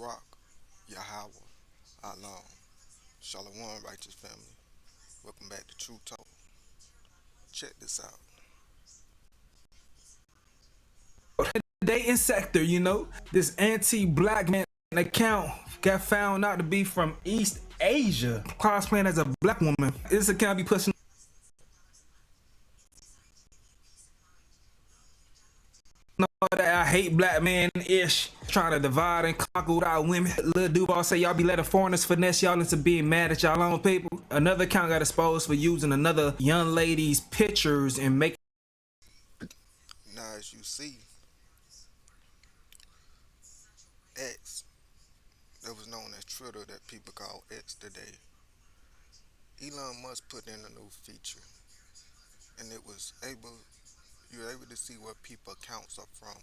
Barak, Yahweh, Alam, Shalom, righteous family. Welcome back to True Talk. Check this out. Dating sector, this anti-black man account got found out to be from East Asia, cosplaying as a black woman. This account be pushing all that I hate black man ish, trying to divide and conquer without women. Lil Duval say y'all be letting foreigners finesse y'all into being mad at y'all own people. Another account got exposed for using another young lady's pictures and making Now, as you see, X, that was known as Twitter, that people call X today, Elon Musk put in a new feature, and you were able to see where people accounts are from.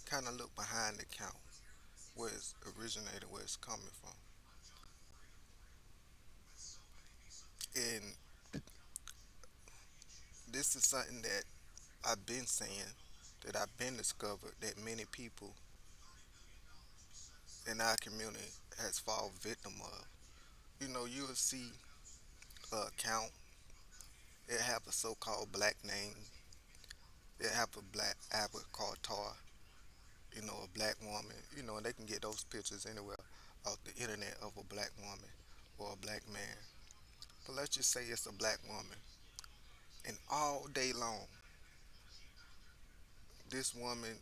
Kind of look behind the account, where it's originated, where it's coming from. And this is something that I've been saying, that I've been discovered, that many people in our community has fallen victim of. You will see a account, it have a so-called black name, it have a black avatar, a black woman, and they can get those pictures anywhere off the internet of a black woman or a black man. But let's just say it's a black woman, and all day long, this woman,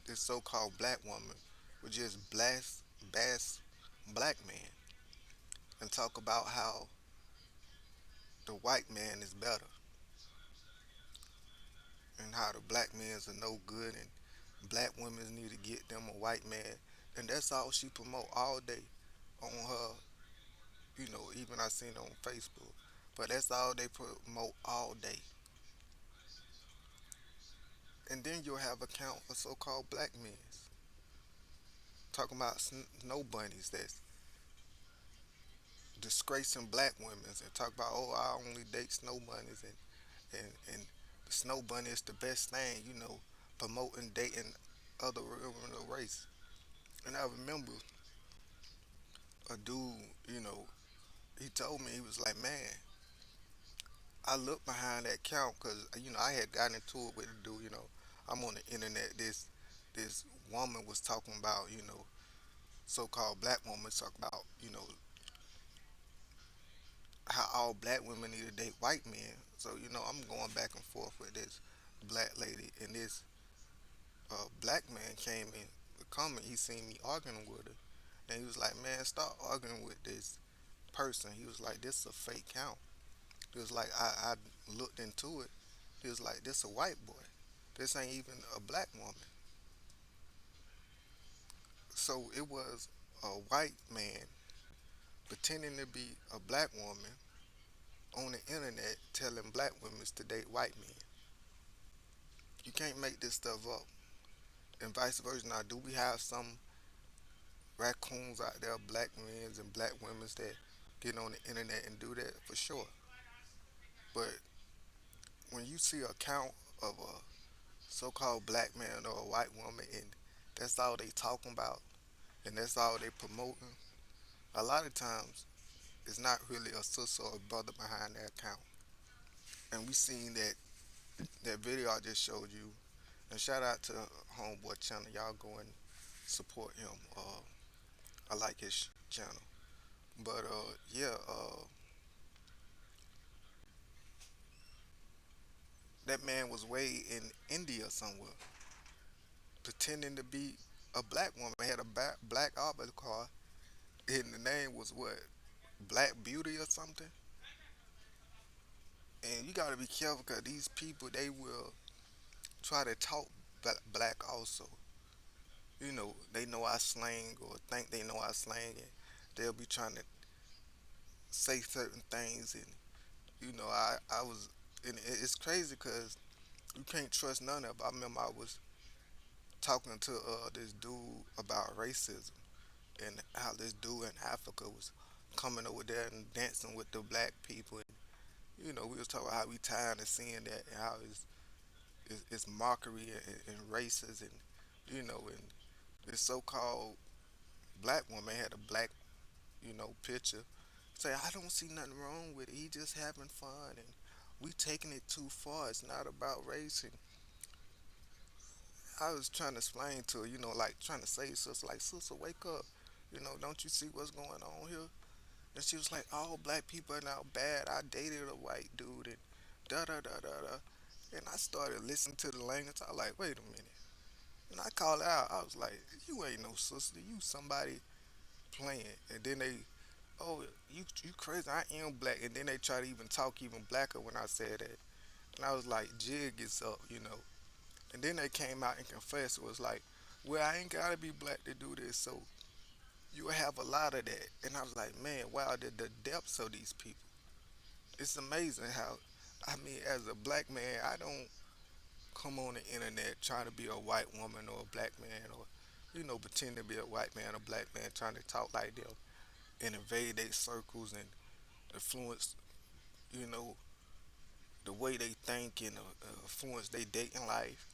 this so-called black woman, would just bash black man and talk about how the white man is better and how the black men's are no good and black women need to get them a white man. And that's all she promote all day on her, even I seen it on Facebook. But that's all they promote all day. And then you'll have account of so-called black men talking about snow bunnies that's disgracing black women and talk about, oh, I only date snow bunnies, and the snow bunny is the best thing, promoting dating other women of race. And I remember a dude, he told me, he was like, man, I looked behind that count because, I had gotten into it with the dude, I'm on the internet. This woman was talking about, so-called black woman talking about, how all black women need to date white men. So, I'm going back and forth with this black lady, and this black man came in the comment. He seen me arguing with her. And he was like, man, stop arguing with this person. He was like, this is a fake count. He was like, I looked into it. He was like, this a white boy. This ain't even a black woman. So it was a white man pretending to be a black woman on the internet telling black women to date white men. You can't make this stuff up. And vice versa. Now, do we have some raccoons out there, black men and black women that get on the internet and do that? For sure. But when you see a count of a so-called black man or a white woman and that's all they talking about and that's all they promoting, a lot of times it's not really a sister or a brother behind that account. And we seen that video I just showed you. And shout out to Homeboy Channel. Y'all go and support him. I like his channel. But yeah, that man was way in India somewhere, pretending to be a black woman. Had a black avatar, and the name was what, Black Beauty or something. And you gotta be careful because these people they will try to talk black also. They know our slang or think they know our slang, and they'll be trying to say certain things. And I was, and it's crazy because you can't trust none of it. I remember I was talking to this dude about racism and how this dude in Africa was coming over there and dancing with the black people. And, we was talking about how we tired of seeing that and how it's mockery and racist and and this so-called black woman had a black, picture. Say, I don't see nothing wrong with it. He just having fun, and we taking it too far. It's not about race. And I was trying to explain to her, like trying to say, sister, like, sister, wake up. Don't you see what's going on here? And she was like, all black people are now bad. I dated a white dude, and da da da da da. And I started listening to the language. I was like, wait a minute. And I called out. I was like, you ain't no sister. You somebody playing. And then they, oh, you crazy. I am black. And then they try to even talk even blacker when I said that. And I was like, jig is up. And then they came out and confessed. It was like, well, I ain't got to be black to do this. So you have a lot of that. And I was like, man, wow, the depths of these people. It's amazing how, I mean, as a black man, I don't come on the internet trying to be a white woman or a black man or, pretend to be a white man or black man trying to talk like them and invade their circles and influence, you know, the way they think and influence their dating life.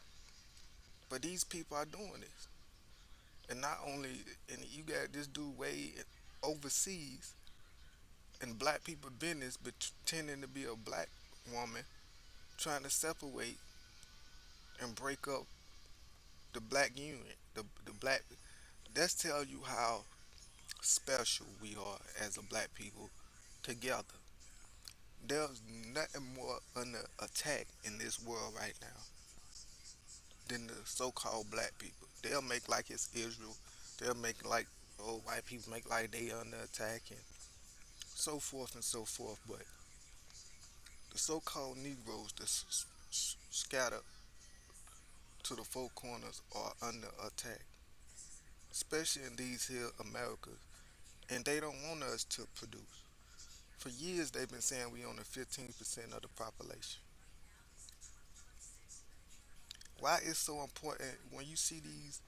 But these people are doing this. And not only, and you got this dude way overseas in black people business, but pretending to be a black woman, trying to separate and break up the black unit, the black. That's tell you how special we are as a black people together. There's nothing more under attack in this world right now than the so-called black people. They'll make like it's Israel. They'll make like white people make like they under attack and so forth and so forth. But the so-called Negroes that's scattered to the four corners are under attack, especially in these here Americas, and they don't want us to produce. For years, they've been saying we only 15% of the population. Why it's so important when you see these,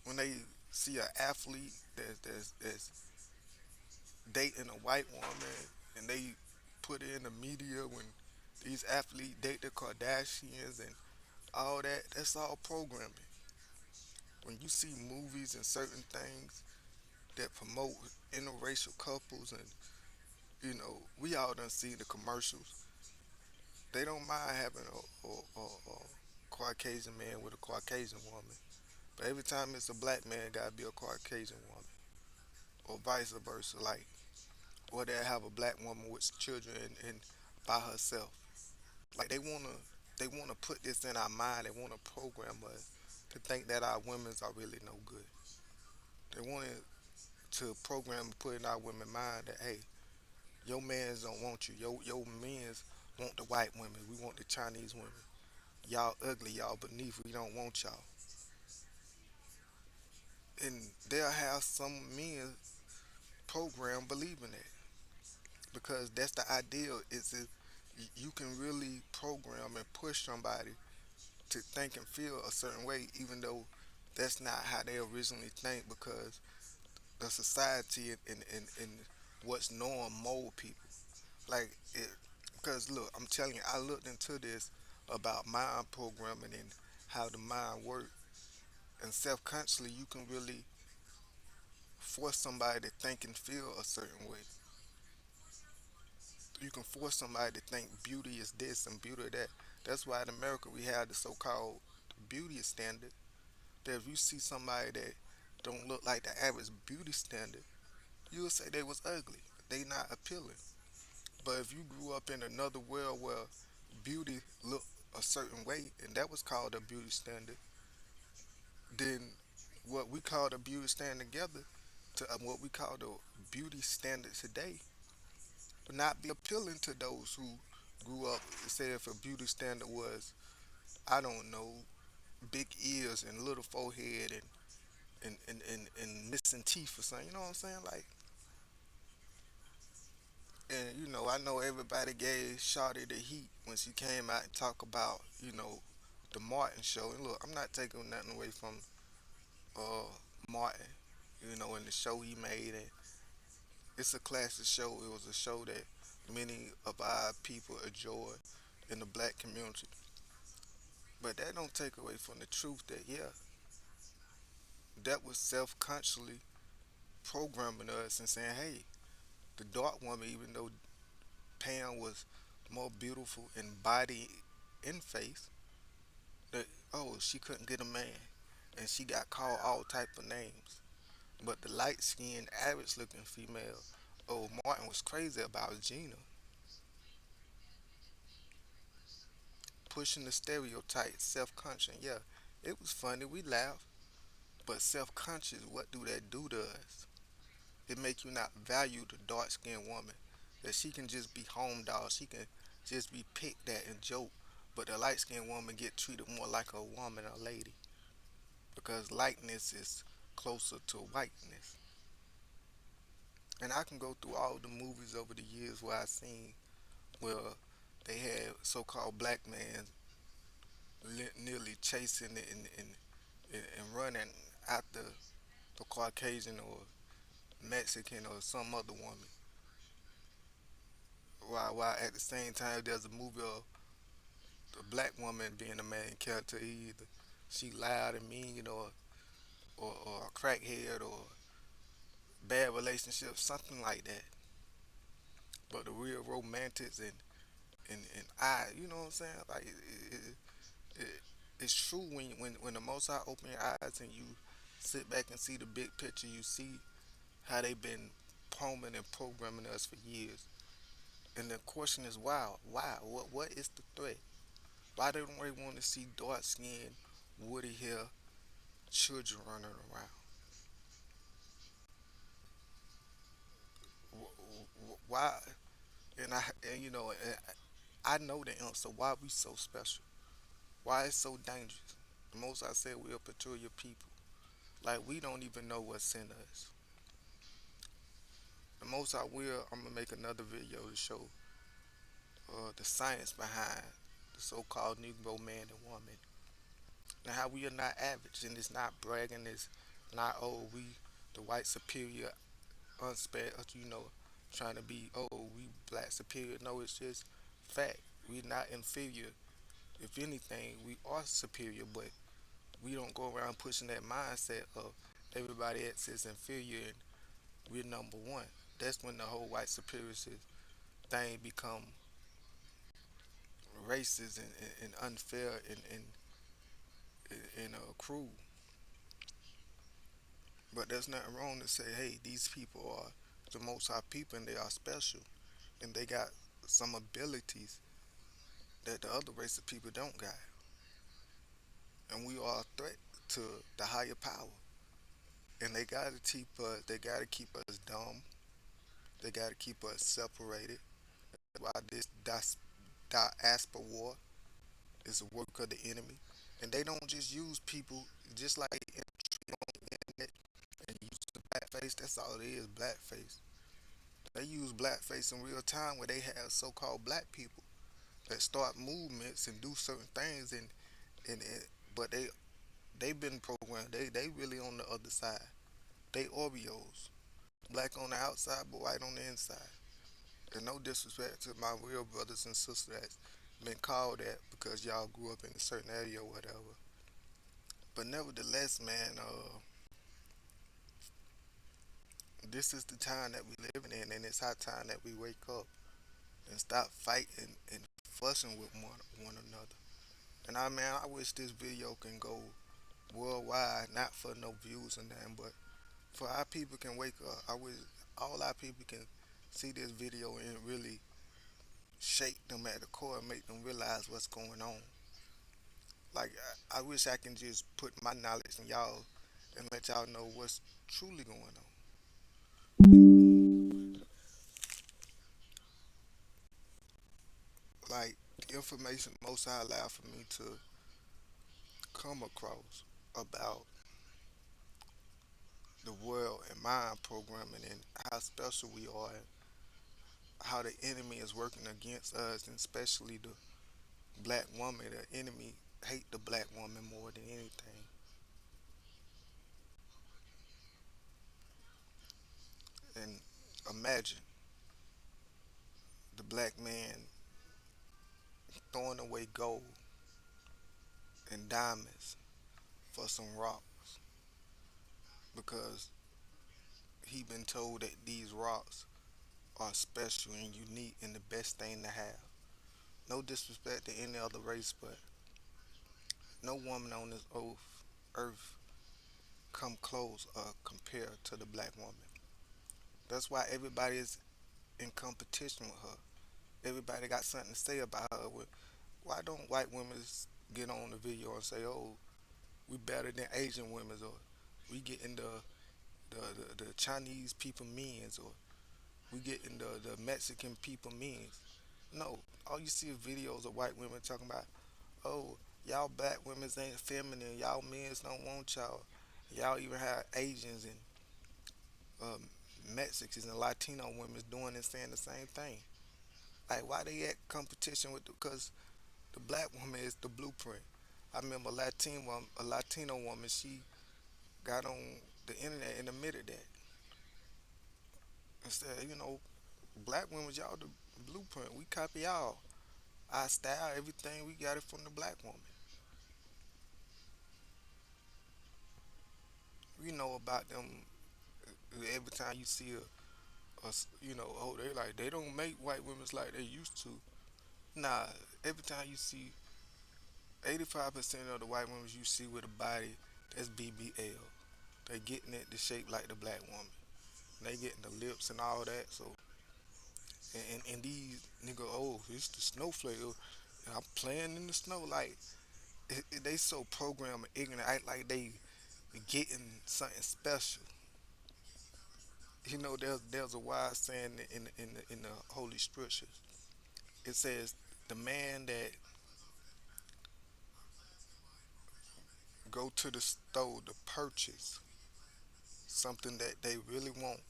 when they see an athlete that's dating a white woman, and they put it in the media when these athletes date the Kardashians and all that, that's all programming. When you see movies and certain things that promote interracial couples, and we all done see the commercials. They don't mind having a Caucasian man with a Caucasian woman, but every time it's a black man, gotta be a Caucasian woman, or vice versa. Like, or they have a black woman with children and by herself. Like they wanna put this in our mind. They wanna program us to think that our women's are really no good. They want to program and put in our women mind that, hey, your mans don't want you. Your men's want the white women. We want the Chinese women. Y'all ugly. Y'all beneath. We don't want y'all. And they'll have some men program believing that, because that's the ideal. Is if you can really program and push somebody to think and feel a certain way, even though that's not how they originally think, because the society and what's norm mold people. Like it, because look, I'm telling you, I looked into this about mind programming and how the mind works, and self-consciously you can really force somebody to think and feel a certain way. You can force somebody to think beauty is this and beauty that. That's why in America we have the so-called beauty standard. That if you see somebody that don't look like the average beauty standard, you would say they was ugly. They not appealing. But if you grew up in another world where beauty looked a certain way, and that was called a beauty standard, then what we call the beauty standard together to what we call the beauty standard today would not be appealing to those who grew up. Say if a beauty standard was, I don't know, big ears and little forehead and missing teeth or something. You know what I'm saying? Like, and I know everybody gave Shawty the heat when she came out and talked about, the Martin show. And look, I'm not taking nothing away from uh Martin, in the show he made, and it's a classic show. It was a show that many of our people enjoy in the black community. But that don't take away from the truth that, yeah, that was self consciously. programming us and saying, hey, the dark woman, even though Pam was more beautiful in body and face, that oh, she couldn't get a man, and she got called all type of names. But the light skinned, average looking female, oh, Martin was crazy about Gina, pushing the stereotype, self conscious. Yeah, it was funny, we laughed, but self conscious, what do that do to us? It make you not value the dark skinned woman. That she can just be home dog, she can just be picked at and joke. But the light skinned woman get treated more like a woman, a lady, because lightness is closer to whiteness. And I can go through all the movies over the years where I seen where they had so-called black men nearly chasing it and running after the Caucasian or Mexican or some other woman. While at the same time there's a movie of the black woman being the main character. Either she loud and mean or a crackhead or bad relationship, something like that. But the real romantics and I, you know what I'm saying? Like it, it's true when the Most High open your eyes and you sit back and see the big picture. You see how they've been programming and programming us for years. And the question is why? Why? What is the threat? Why don't we want to see dark skin, woody hair, children running around? Why? And I know the answer. Why we so special? Why it's so dangerous? The most I said we're a peculiar people. Like we don't even know what's in us. The most I will, I'm gonna make another video to show the science behind the so-called Negro man and woman, and how we are not average, and it's not bragging. It's not we the white superior, unspec, trying to be we black superior. No, it's just fact. We're not inferior. If anything, we are superior, but we don't go around pushing that mindset of everybody else is inferior and we're number one. That's when the whole white supremacist thing become racist and unfair and cruel. But there's nothing wrong to say, hey, these people are the most high people and they are special and they got some abilities that the other race of people don't got, and we are a threat to the higher power. And they gotta keep us. They gotta keep us dumb. They gotta keep us separated. Why this diaspora war is a work of the enemy, and they don't just use people just like internet and use the blackface. That's all it is, blackface. They use blackface in real time where they have so-called black people that start movements and do certain things, and but they've been programmed. They really on the other side. They Oreos, black on the outside but white on the inside. And no disrespect to my real brothers and sisters that's been called that because y'all grew up in a certain area or whatever. But nevertheless, man, this is the time that we living in, and it's high time that we wake up and stop fighting and fussing with one another. And I wish this video can go worldwide, not for no views or nothing, but for our people can wake up. I wish all our people can see this video and really shake them at the core and make them realize what's going on. Like I wish I can just put my knowledge in y'all and let y'all know what's truly going on. Like the information most I allow for me to come across about the world and mind programming and how special we are and how the enemy is working against us and especially the black woman. The enemy hate the black woman more than anything. And imagine the black man throwing away gold and diamonds for some rocks because he been told that these rocks are special and unique and the best thing to have. No disrespect to any other race, but no woman on this earth come close or compare to the black woman. That's why everybody is in competition with her. Everybody got something to say about her. Why don't white women get on the video and say, "Oh, we better than Asian women," or "We getting the Chinese people means," or "We getting the Mexican people means"? No, all you see is videos of white women talking about, "Oh, y'all black women ain't feminine. Y'all men's don't want y'all. Y'all even have Asians and um, Mexicans and Latino women doing and saying the same thing." Like, why they at competition with? Because the black woman is the blueprint. I remember a Latino woman. She got on the internet and admitted that and said, black women, y'all the blueprint. We copy y'all. Our style, everything, we got it from the black woman. We know about them. Every time you see oh, they don't make white women like they used to. Nah, every time you see 85% of the white women you see with a body, that's BBL. They getting it to shape like the black woman. They getting the lips and all that. So, and these nigga, oh, it's the snowflake. I'm playing in the snow. Like, they so programmed and ignorant, act like they getting something special. There's a wise saying in the holy scriptures. It says, the man that go to the store to purchase something that they really want,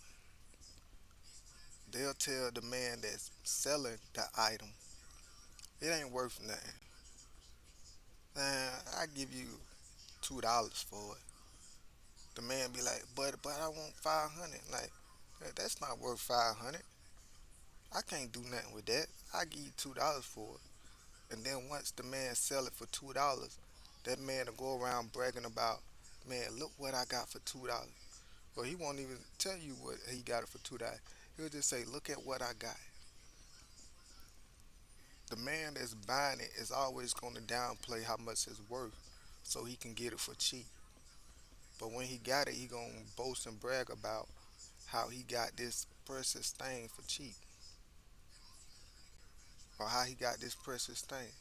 they'll tell the man that's selling the item, it ain't worth nothing. Man, I give you $2 for it. The man be like, but I want 500. Like, that's not worth 500. I can't do nothing with that. I give you $2 for it. And then once the man sell it for $2, that man will go around bragging about, man, look what I got for $2. Well, he won't even tell you what he got it for $2. He'll just say, look at what I got. The man that's buying it is always going to downplay how much it's worth so he can get it for cheap. But when he got it, he going to boast and brag about how he got this precious thing for cheap, or how he got this precious thing.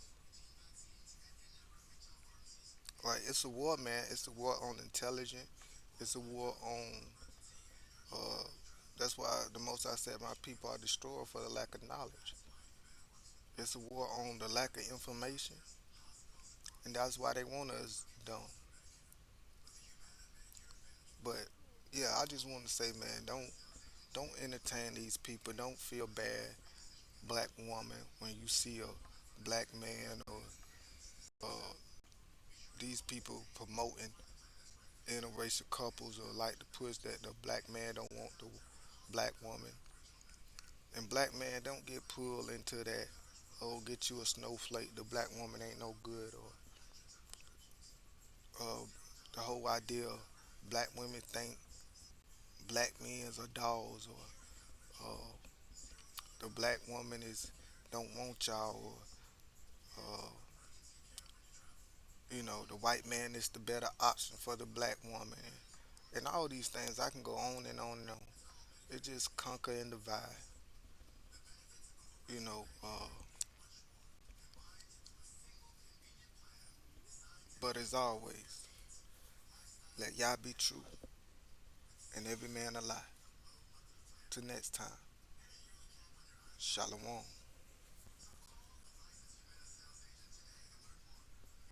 Like, it's a war, man. It's a war on intelligence. It's a war on. Uh, that's why the most I said my people are destroyed for the lack of knowledge. It's a war on the lack of information, and that's why they want us dumb. But yeah, I just want to say, man, don't entertain these people. Don't feel bad, black woman, when you see a black man or uh, these people promoting interracial couples or like to push that the black man don't want the black woman. And black man don't get pulled into that, oh, get you a snowflake, the black woman ain't no good, or the whole idea of black women think black men are dolls, or the black woman is don't want y'all, or the white man is the better option for the black woman, and all these things. I can go on and on and on. It just conquer and divide, you know. But as always, let Yah be true and every man a lie. Till next time, Shalom.